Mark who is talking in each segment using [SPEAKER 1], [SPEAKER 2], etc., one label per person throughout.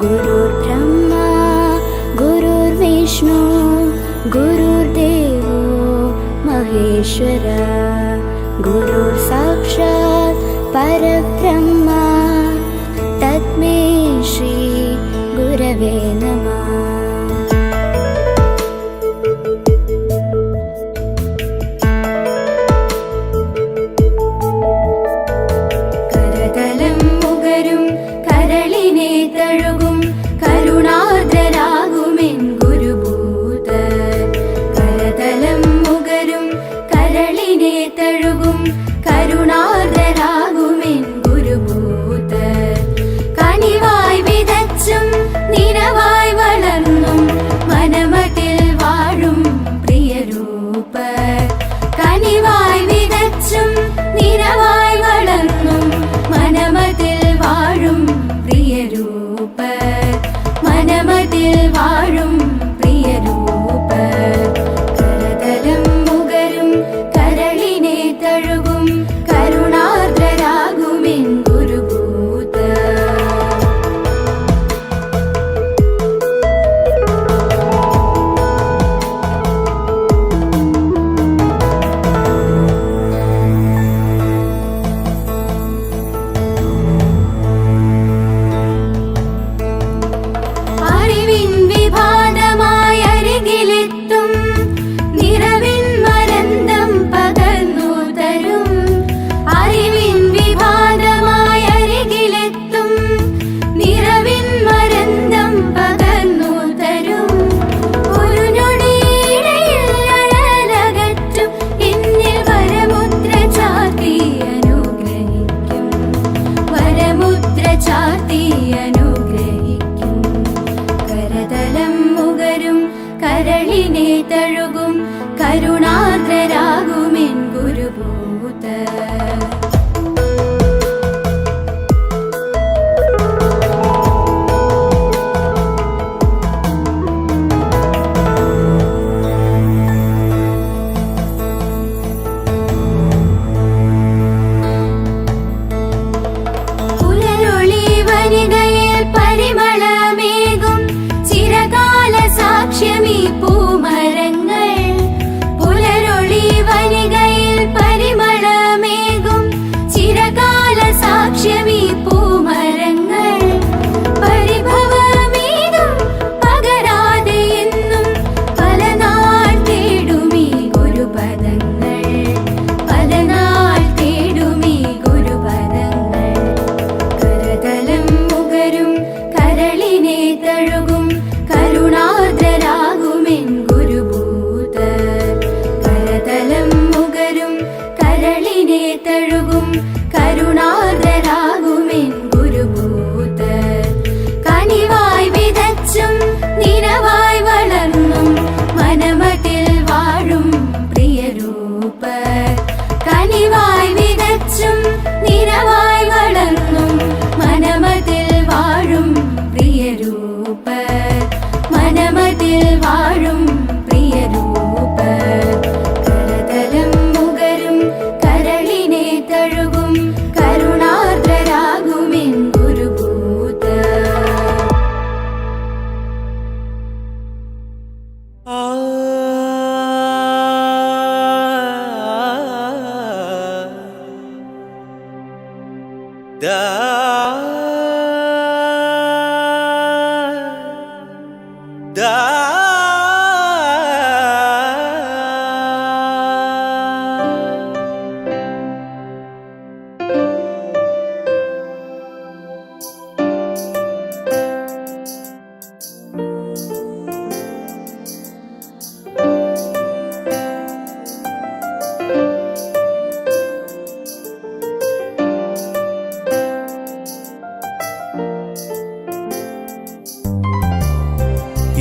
[SPEAKER 1] गुरुर्ब्रह्मा गुरुर्विष्णु गुरुर्देवो महेश्वरा गुरुर्साक्षात् परब्रह्मा तस्मै श्री गुरवे नमः।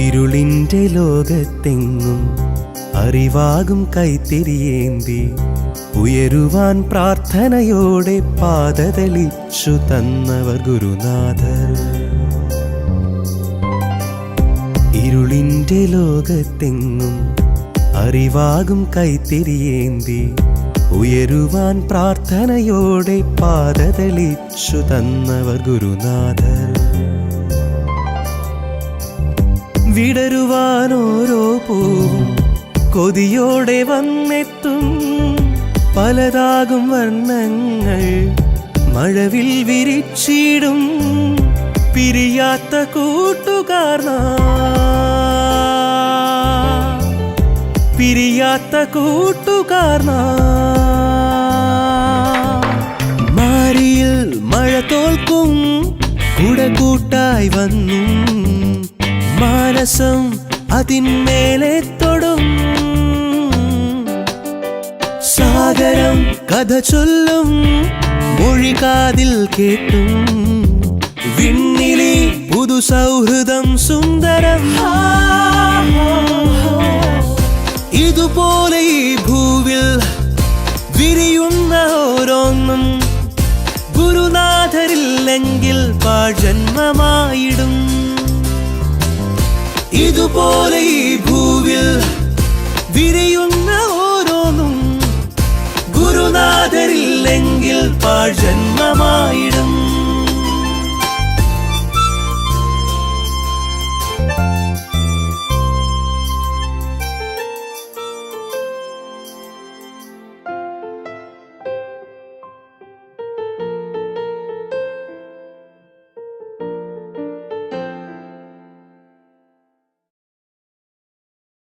[SPEAKER 2] ഇരുളിൻ്റെ ലോകത്തെങ്ങും അറിവാകും കൈത്തിരിയേന്തി ഉയരുവാൻ പ്രാർത്ഥനയോടെ പാദതളിച്ചു തന്നവർ ഗുരുനാഥർ. ഇരുളിൻ്റെ ലോകത്തെങ്ങും അറിവാകും കൈത്തിരിയേന്തി ഉയരുവാൻ പ്രാർത്ഥനയോടെ പാദതളിച്ചു തന്നവർ ഗുരുനാഥർ. വിടരുവാൻ ഓരോ പൂവും കൊതിയോടെ വന്നെത്തും. പലതാകും വർണ്ണങ്ങൾ മഴവിൽ വിരിച്ചിടും. പിരിയാത്ത കൂട്ടുകാർ പിരിയാത്ത കൂട്ടുകാർ മാരിയിൽ മഴ തോൽക്കും കുടകൂട്ടായി വന്നു. മാനസം അതിന്മേലെ തൊടും. സാഗരം കഥ ചൊല്ലും മൊഴി കാതിൽ കേട്ടും. വിണ്ണിലെ പുതു സൗഹൃദം സുന്ദരം. ഇതുപോലെ ഈ ഭൂവിൽ വിരിയുന്ന ഓരോന്നും ഗുരുനാഥരില്ലെങ്കിൽ പാഴ്ജന്മമായിടും. ഇതുപോലെ ഈ ഭൂവിൽ വിരിയുന്ന ഓരോന്നും ഗുരുനാഥരില്ലെങ്കിൽ പാഴ്ജന്മമായിടും.